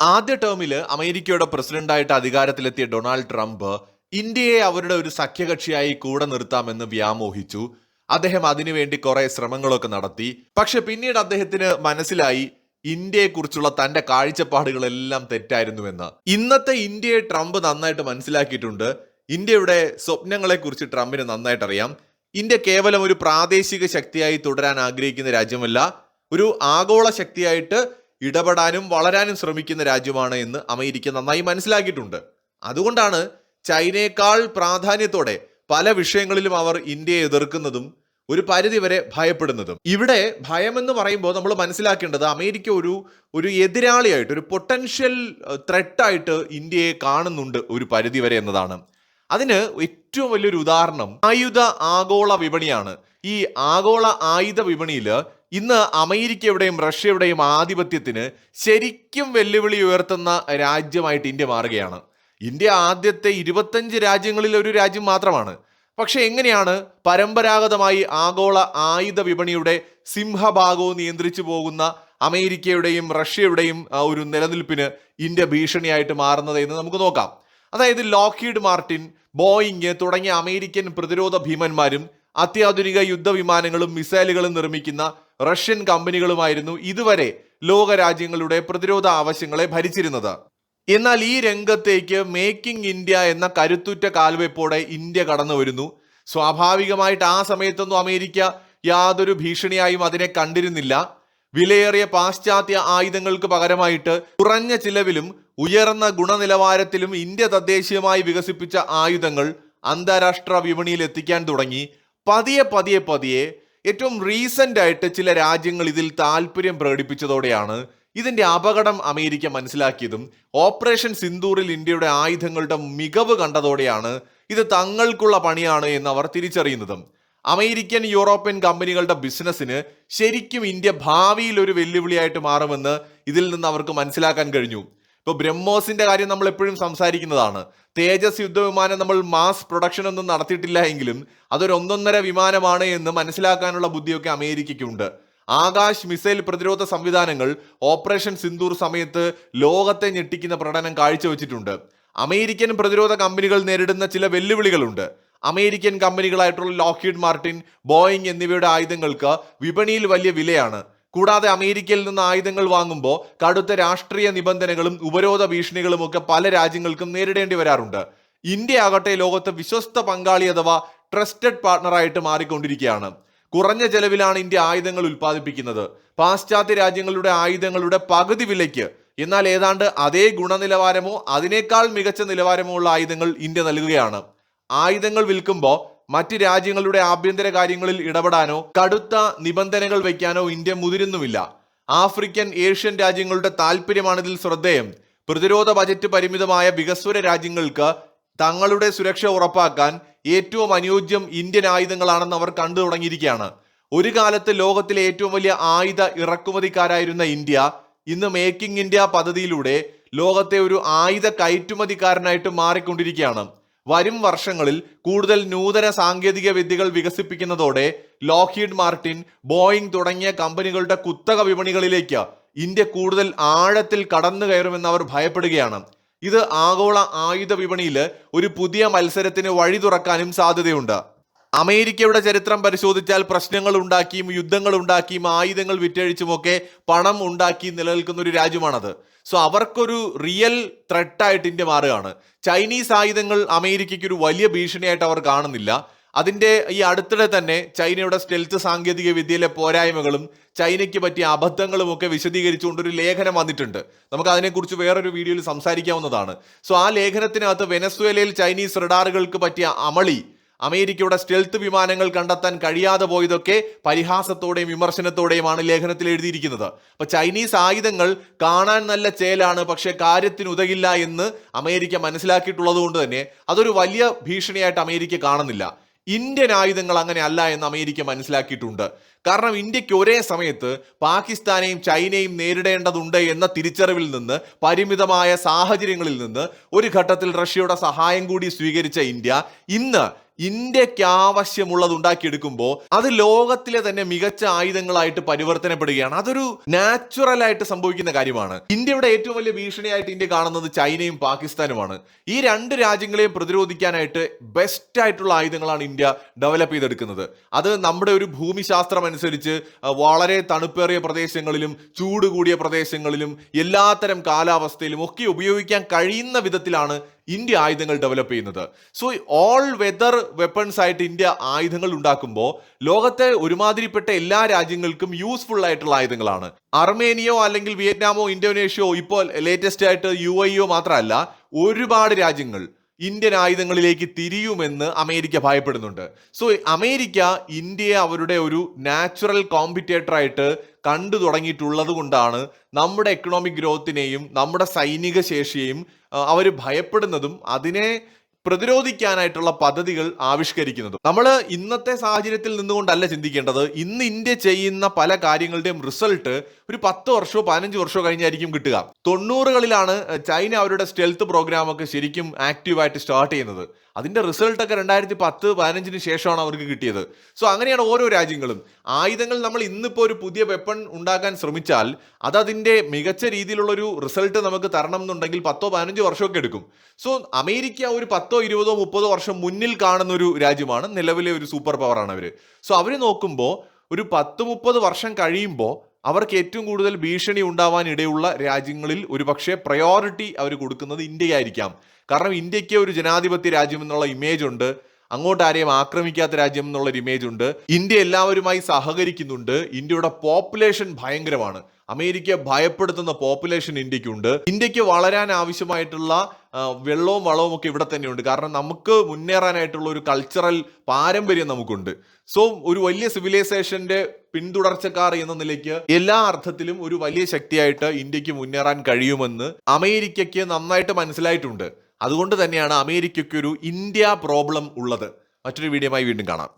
ആദ്യ ടേമിൽ അമേരിക്കയുടെ പ്രസിഡന്റായിട്ട് അധികാരത്തിലെത്തിയ ഡൊണാൾഡ് ട്രംപ് ഇന്ത്യയെ അവരുടെ ഒരു സഖ്യകക്ഷിയായി കൂടെ നിർത്താമെന്ന് വ്യാമോഹിച്ചു. അദ്ദേഹം അതിനുവേണ്ടി കുറെ ശ്രമങ്ങളൊക്കെ നടത്തി. പക്ഷെ പിന്നീട് അദ്ദേഹത്തിന് മനസ്സിലായി ഇന്ത്യയെക്കുറിച്ചുള്ള തന്റെ കാഴ്ചപ്പാടുകളെല്ലാം തെറ്റായിരുന്നുവെന്ന്. ഇന്നത്തെ ഇന്ത്യയെ ട്രംപ് നന്നായിട്ട് മനസ്സിലാക്കിയിട്ടുണ്ട്. ഇന്ത്യയുടെ സ്വപ്നങ്ങളെക്കുറിച്ച് ട്രംപിന് നന്നായിട്ട് അറിയാം. ഇന്ത്യ കേവലം ഒരു പ്രാദേശിക ശക്തിയായി തുടരാൻ ആഗ്രഹിക്കുന്ന രാജ്യമല്ല, ഒരു ആഗോള ശക്തിയായിട്ട് ഇടപെടാനും വളരാനും ശ്രമിക്കുന്ന രാജ്യമാണ് എന്ന് അമേരിക്ക നന്നായി മനസ്സിലാക്കിയിട്ടുണ്ട്. അതുകൊണ്ടാണ് ചൈനയേക്കാൾ പ്രാധാന്യത്തോടെ പല വിഷയങ്ങളിലും അവർ ഇന്ത്യയെ എതിർക്കുന്നതും ഒരു പരിധിവരെ ഭയപ്പെടുന്നതും. ഇവിടെ ഭയമെന്ന് പറയുമ്പോൾ നമ്മൾ മനസ്സിലാക്കേണ്ടത് അമേരിക്ക ഒരു എതിരാളിയായിട്ട്, ഒരു പൊട്ടൻഷ്യൽ ത്രെട്ടായിട്ട് ഇന്ത്യയെ കാണുന്നുണ്ട് ഒരു പരിധിവരെ എന്നതാണ്. അതിന് ഏറ്റവും വലിയൊരു ഉദാഹരണം ആയുധ ആഗോള വിപണിയാണ്. ഈ ആഗോള ആയുധ വിപണിയിൽ ഇന്ന് അമേരിക്കയുടെയും റഷ്യയുടെയും ആധിപത്യത്തിന് ശരിക്കും വെല്ലുവിളി ഉയർത്തുന്ന രാജ്യമായിട്ട് ഇന്ത്യ മാറുകയാണ്. ഇന്ത്യ ആദ്യത്തെ 25 രാജ്യങ്ങളിൽ ഒരു രാജ്യം മാത്രമാണ്. പക്ഷെ എങ്ങനെയാണ് പരമ്പരാഗതമായി ആഗോള ആയുധ വിപണിയുടെ സിംഹഭാഗവും നിയന്ത്രിച്ചു പോകുന്ന അമേരിക്കയുടെയും റഷ്യയുടെയും ഒരു നിലനിൽപ്പിന് ഇന്ത്യ ഭീഷണിയായിട്ട് മാറുന്നത് എന്ന് നമുക്ക് നോക്കാം. അതായത് ലോക്ഹീഡ് മാർട്ടിൻ, ബോയിങ് തുടങ്ങിയ അമേരിക്കൻ പ്രതിരോധ ഭീമന്മാരും അത്യാധുനിക യുദ്ധവിമാനങ്ങളും മിസൈലുകളും നിർമ്മിക്കുന്ന റഷ്യൻ കമ്പനികളുമായിരുന്നു ഇതുവരെ ലോകരാജ്യങ്ങളുടെ പ്രതിരോധ ആവശ്യങ്ങളെ ഭരിച്ചിരുന്നത്. എന്നാൽ ഈ രംഗത്തേക്ക് മേക്കിംഗ് ഇന്ത്യ എന്ന കരുത്തുറ്റ കാൽവെപ്പോടെ ഇന്ത്യ കടന്നു വരുന്നു. സ്വാഭാവികമായിട്ട് ആ സമയത്തൊന്നും അമേരിക്ക യാതൊരു ഭീഷണിയായും അതിനെ കണ്ടിരുന്നില്ല. വിലയേറിയ പാശ്ചാത്യ ആയുധങ്ങൾക്ക് പകരമായിട്ട് കുറഞ്ഞ ചിലവിലും ഉയർന്ന ഗുണനിലവാരത്തിലും ഇന്ത്യ തദ്ദേശീയമായി വികസിപ്പിച്ച ആയുധങ്ങൾ അന്താരാഷ്ട്ര വിപണിയിൽ എത്തിക്കാൻ തുടങ്ങി. പതിയെ ഏറ്റവും റീസെന്റ് ആയിട്ട് ചില രാജ്യങ്ങൾ ഇതിൽ താല്പര്യം പ്രകടിപ്പിച്ചതോടെയാണ് ഇതിന്റെ അപകടം അമേരിക്ക മനസ്സിലാക്കിയതും ഓപ്പറേഷൻ സിന്ദൂറിൽ ഇന്ത്യയുടെ ആയുധങ്ങളുടെ മികവ് കണ്ടതോടെയാണ് ഇത് തങ്ങൾക്കുള്ള പണിയാണ് എന്ന് അവർ തിരിച്ചറിയുന്നതും. അമേരിക്കൻ യൂറോപ്യൻ കമ്പനികളുടെ ബിസിനസ്സിന് ശരിക്കും ഇന്ത്യ ഭാവിയിൽ ഒരു വെല്ലുവിളിയായിട്ട് മാറുമെന്ന് ഇതിൽ നിന്ന് അവർക്ക് മനസ്സിലാക്കാൻ കഴിഞ്ഞു. ഇപ്പൊ ബ്രഹ്മോസിന്റെ കാര്യം നമ്മൾ എപ്പോഴും സംസാരിക്കുന്നതാണ്. തേജസ് യുദ്ധവിമാനം നമ്മൾ മാസ് പ്രൊഡക്ഷൻ ഒന്നും നടത്തിയിട്ടില്ല എങ്കിലും അതൊരു 1.5 വിമാനമാണ് എന്ന് മനസ്സിലാക്കാനുള്ള ബുദ്ധിയൊക്കെ അമേരിക്കയ്ക്കുണ്ട്. ആകാശ് മിസൈൽ പ്രതിരോധ സംവിധാനങ്ങൾ ഓപ്പറേഷൻ സിന്ദൂർ സമയത്ത് ലോകത്തെ ഞെട്ടിക്കുന്ന പ്രകടനം കാഴ്ചവെച്ചിട്ടുണ്ട്. അമേരിക്കൻ പ്രതിരോധ കമ്പനികൾ നേരിടുന്ന ചില വെല്ലുവിളികളുണ്ട്. അമേരിക്കൻ കമ്പനികളായിട്ടുള്ള ലോക്ഹീഡ് മാർട്ടിൻ, ബോയിങ് എന്നിവയുടെ ആയുധങ്ങൾക്ക് വിപണിയിൽ വലിയ വിലയാണ്. കൂടാതെ അമേരിക്കയിൽ നിന്ന് ആയുധങ്ങൾ വാങ്ങുമ്പോൾ കടുത്ത രാഷ്ട്രീയ നിബന്ധനകളും ഉപരോധ ഭീഷണികളും ഒക്കെ പല രാജ്യങ്ങൾക്കും നേരിടേണ്ടി വരാറുണ്ട്. ഇന്ത്യ ആകട്ടെ ലോകത്തെ വിശ്വസ്ത പങ്കാളി അഥവാ ട്രസ്റ്റഡ് പാർട്ണറായിട്ട് മാറിക്കൊണ്ടിരിക്കുകയാണ്. കുറഞ്ഞ ചെലവിലാണ് ഇന്ത്യ ആയുധങ്ങൾ ഉൽപ്പാദിപ്പിക്കുന്നത്. പാശ്ചാത്യ രാജ്യങ്ങളുടെ ആയുധങ്ങളുടെ പകുതി വിലയ്ക്ക്, എന്നാൽ ഏതാണ്ട് അതേ ഗുണനിലവാരമോ അതിനേക്കാൾ മികച്ച നിലവാരമോ ഉള്ള ആയുധങ്ങൾ ഇന്ത്യ നൽകുകയാണ്. ആയുധങ്ങൾ വിൽക്കുമ്പോൾ മറ്റ് രാജ്യങ്ങളുടെ ആഭ്യന്തര കാര്യങ്ങളിൽ ഇടപെടാനോ കടുത്ത നിബന്ധനകൾ വയ്ക്കാനോ ഇന്ത്യ മുതിരുന്നുമില്ല. ആഫ്രിക്കൻ, ഏഷ്യൻ രാജ്യങ്ങളുടെ താല്പര്യമാണ് ഇതിൽ ശ്രദ്ധേയം. പ്രതിരോധ ബജറ്റ് പരിമിതമായ വികസ്വര രാജ്യങ്ങൾക്ക് തങ്ങളുടെ സുരക്ഷ ഉറപ്പാക്കാൻ ഏറ്റവും അനുയോജ്യം ഇന്ത്യൻ ആയുധങ്ങളാണെന്ന് അവർ കണ്ടു തുടങ്ങിയിരിക്കുകയാണ്. ഒരു കാലത്ത് ലോകത്തിലെ ഏറ്റവും വലിയ ആയുധ ഇറക്കുമതിക്കാരായിരുന്ന ഇന്ത്യ ഇന്ന് മേക്കിംഗ് ഇന്ത്യ പദ്ധതിയിലൂടെ ലോകത്തെ ഒരു ആയുധ കയറ്റുമതിക്കാരനായിട്ട് മാറിക്കൊണ്ടിരിക്കുകയാണ്. വരും വർഷങ്ങളിൽ കൂടുതൽ നൂതന സാങ്കേതിക വിദ്യകൾ വികസിപ്പിക്കുന്നതോടെ ലോക്ഹീഡ് മാർട്ടിൻ, ബോയിങ് തുടങ്ങിയ കമ്പനികളുടെ കുത്തക വിപണികളിലേക്ക് ഇന്ത്യ കൂടുതൽ ആഴത്തിൽ കടന്നു കയറുമെന്ന് അവർ ഭയപ്പെടുകയാണ്. ഇത് ആഗോള ആയുധ വിപണിയിൽ ഒരു പുതിയ മത്സരത്തിന് വഴി തുറക്കാനും സാധ്യതയുണ്ട്. അമേരിക്കയുടെ ചരിത്രം പരിശോധിച്ചാൽ പ്രശ്നങ്ങൾ ഉണ്ടാക്കിയും യുദ്ധങ്ങൾ ഉണ്ടാക്കിയും ആയുധങ്ങൾ വിറ്റഴിച്ചുമൊക്കെ പണം ഉണ്ടാക്കി നിലനിൽക്കുന്ന ഒരു രാജ്യമാണത്. സോ അവർക്കൊരു റിയൽ ത്രെട്ടായിട്ട് ഇന്ത്യ മാറുകയാണ്. ചൈനീസ് ആയുധങ്ങൾ അമേരിക്കയ്ക്ക് ഒരു വലിയ ഭീഷണിയായിട്ട് അവർ കാണുന്നില്ല. അതിന്റെ ഈ അടുത്തിടെ തന്നെ ചൈനയുടെ സ്റ്റെൽത്ത് സാങ്കേതിക വിദ്യയിലെ പോരായ്മകളും ചൈനയ്ക്ക് പറ്റിയ അബദ്ധങ്ങളും ഒക്കെ വിശദീകരിച്ചുകൊണ്ടൊരു ലേഖനം വന്നിട്ടുണ്ട്. നമുക്ക് അതിനെക്കുറിച്ച് വേറൊരു വീഡിയോയിൽ സംസാരിക്കാവുന്നതാണ്. സോ ആ ലേഖനത്തിനകത്ത് വെനസ്വേലയിൽ ചൈനീസ് റഡാറുകൾക്ക് പറ്റിയ അമളി, അമേരിക്കയുടെ സ്റ്റെൽത്ത് വിമാനങ്ങൾ കണ്ടെത്താൻ കഴിയാതെ പോയതൊക്കെ പരിഹാസത്തോടെയും വിമർശനത്തോടെയുമാണ് ലേഖനത്തിൽ എഴുതിയിരിക്കുന്നത്. അപ്പൊ ചൈനീസ് ആയുധങ്ങൾ കാണാൻ നല്ല ചേലാണ്, പക്ഷെ കാര്യത്തിന് ഉതകില്ല എന്ന് അമേരിക്ക മനസ്സിലാക്കിയിട്ടുള്ളത് കൊണ്ട് തന്നെ അതൊരു വലിയ ഭീഷണിയായിട്ട് അമേരിക്ക കാണുന്നില്ല. ഇന്ത്യൻ ആയുധങ്ങൾ അങ്ങനെ അല്ല എന്ന് അമേരിക്ക മനസ്സിലാക്കിയിട്ടുണ്ട്. കാരണം ഇന്ത്യക്ക് ഒരേ സമയത്ത് പാകിസ്ഥാനെയും ചൈനയും നേരിടേണ്ടതുണ്ട് എന്ന തിരിച്ചറിവിൽ നിന്ന്, പരിമിതമായ സാഹചര്യങ്ങളിൽ നിന്ന് ഒരു ഘട്ടത്തിൽ റഷ്യയുടെ സഹായം കൂടി സ്വീകരിച്ച ഇന്ത്യ ഇന്ന് ഇന്ത്യക്ക് ആവശ്യമുള്ളത് ഉണ്ടാക്കിയെടുക്കുമ്പോൾ അത് ലോകത്തിലെ തന്നെ മികച്ച ആയുധങ്ങളായിട്ട് പരിവർത്തനപ്പെടുകയാണ്. അതൊരു നാച്ചുറൽ ആയിട്ട് സംഭവിക്കുന്ന കാര്യമാണ്. ഇന്ത്യയുടെ ഏറ്റവും വലിയ ഭീഷണിയായിട്ട് ഇന്ത്യ കാണുന്നത് ചൈനയും പാകിസ്ഥാനുമാണ്. ഈ രണ്ട് രാജ്യങ്ങളെയും പ്രതിരോധിക്കാനായിട്ട് ബെസ്റ്റ് ആയിട്ടുള്ള ആയുധങ്ങളാണ് ഇന്ത്യ ഡെവലപ്പ് ചെയ്തെടുക്കുന്നത്. അത് നമ്മുടെ ഒരു ഭൂമിശാസ്ത്രം അനുസരിച്ച് വളരെ തണുപ്പേറിയ പ്രദേശങ്ങളിലും ചൂട് കൂടിയ പ്രദേശങ്ങളിലും എല്ലാത്തരം കാലാവസ്ഥയിലും ഒക്കെ ഉപയോഗിക്കാൻ കഴിയുന്ന വിധത്തിലാണ് ഇന്ത്യ ആയുധങ്ങൾ ഡെവലപ്പ് ചെയ്യുന്നത്. സോ ഓൾ വെതർ വെപ്പൺസ് ആയിട്ട് ഇന്ത്യ ആയുധങ്ങൾ ഉണ്ടാക്കുമ്പോൾ ലോകത്തെ ഒരുമാതിരിപ്പെട്ട എല്ലാ രാജ്യങ്ങൾക്കും യൂസ്ഫുൾ ആയിട്ടുള്ള ആയുധങ്ങളാണ്. അർമേനിയോ അല്ലെങ്കിൽ വിയറ്റ്നാമോ ഇന്തോനേഷ്യയോ ഇപ്പോൾ ലേറ്റസ്റ്റ് ആയിട്ട് UAE മാത്രമല്ല, ഒരുപാട് രാജ്യങ്ങൾ ഇന്ത്യൻ ആയുധങ്ങളിലേക്ക് തിരിയുമെന്ന് അമേരിക്ക ഭയപ്പെടുന്നുണ്ട്. സോ അമേരിക്ക ഇന്ത്യയെ അവരുടെ ഒരു നാച്ചുറൽ കോമ്പറ്റേറ്റർ ആയിട്ട് കണ്ടു തുടങ്ങിയിട്ടുള്ളത് കൊണ്ടാണ് നമ്മുടെ എക്കണോമിക് ഗ്രോത്തിനെയും നമ്മുടെ സൈനിക ശേഷിയെയും അവർ ഭയപ്പെടുന്നതും അതിനെ പ്രതിരോധിക്കാനായിട്ടുള്ള പദ്ധതികൾ ആവിഷ്കരിക്കുന്നതും. നമ്മൾ ഇന്നത്തെ സാഹചര്യത്തിൽ നിന്നുകൊണ്ടല്ല ചിന്തിക്കേണ്ടത്. ഇന്ന് ഇന്ത്യ ചെയ്യുന്ന പല കാര്യങ്ങളുടെയും റിസൾട്ട് ഒരു 10 വർഷമോ 15 വർഷമോ കഴിഞ്ഞായിരിക്കും കിട്ടുക. 90കളിലാണ് ചൈന അവരുടെ സ്റ്റെൽത്ത് പ്രോഗ്രാം ഒക്കെ ശരിക്കും ആക്റ്റീവായിട്ട് സ്റ്റാർട്ട് ചെയ്യുന്നത്. അതിന്റെ റിസൾട്ട് ഒക്കെ 2010-15 ശേഷമാണ് അവർക്ക് കിട്ടിയത്. സോ അങ്ങനെയാണ് ഓരോ രാജ്യങ്ങളും. ആയുധങ്ങൾ നമ്മൾ ഇന്നിപ്പോൾ ഒരു പുതിയ വെപ്പൺ ഉണ്ടാക്കാൻ ശ്രമിച്ചാൽ അത് അതിന്റെ മികച്ച രീതിയിലുള്ളൊരു റിസൾട്ട് നമുക്ക് തരണം എന്നുണ്ടെങ്കിൽ 10-15 വർഷമൊക്കെ എടുക്കും. സോ അമേരിക്ക ഒരു 10-20-30 വർഷം മുന്നിൽ കാണുന്ന ഒരു രാജ്യമാണ്. നിലവിലെ ഒരു സൂപ്പർ പവറാണ് അവർ. സോ അവർ നോക്കുമ്പോൾ ഒരു 10-30 വർഷം കഴിയുമ്പോൾ അവർക്ക് ഏറ്റവും കൂടുതൽ ഭീഷണി ഉണ്ടാവാൻ ഇടയുള്ള രാജ്യങ്ങളിൽ ഒരുപക്ഷെ പ്രയോറിറ്റി അവർ കൊടുക്കുന്നത് ഇന്ത്യയായിരിക്കാം. കാരണം ഇന്ത്യക്ക് ഒരു ജനാധിപത്യ രാജ്യം എന്നുള്ള ഇമേജ് ഉണ്ട്, അങ്ങോട്ട് ആരെയും ആക്രമിക്കാത്ത രാജ്യം എന്നുള്ളൊരു ഇമേജ് ഉണ്ട്. ഇന്ത്യ എല്ലാവരുമായി സഹകരിക്കുന്നുണ്ട്. ഇന്ത്യയുടെ പോപ്പുലേഷൻ ഭയങ്കരമാണ്. അമേരിക്ക ഭയപ്പെടുത്തുന്ന പോപ്പുലേഷൻ ഇന്ത്യക്കുണ്ട്. ഇന്ത്യക്ക് വളരാൻ ആവശ്യമായിട്ടുള്ള വെള്ളവും വളവും ഒക്കെ ഇവിടെ തന്നെയുണ്ട്. കാരണം നമുക്ക് മുന്നേറാനായിട്ടുള്ള ഒരു കൾച്ചറൽ പാരമ്പര്യം നമുക്കുണ്ട്. സോ ഒരു വലിയ സിവിലൈസേഷന്റെ പിന്തുടർച്ചക്കാർ എന്ന നിലയ്ക്ക് എല്ലാ അർത്ഥത്തിലും ഒരു വലിയ ശക്തിയായിട്ട് ഇന്ത്യക്ക് മുന്നേറാൻ കഴിയുമെന്ന് അമേരിക്കയ്ക്ക് നന്നായിട്ട് മനസ്സിലായിട്ടുണ്ട്. അതുകൊണ്ട് തന്നെയാണ് അമേരിക്കയ്ക്ക് ഒരു ഇന്ത്യ പ്രോബ്ലം ഉള്ളത്. മറ്റൊരു വീഡിയോയുമായി വീണ്ടും കാണാം.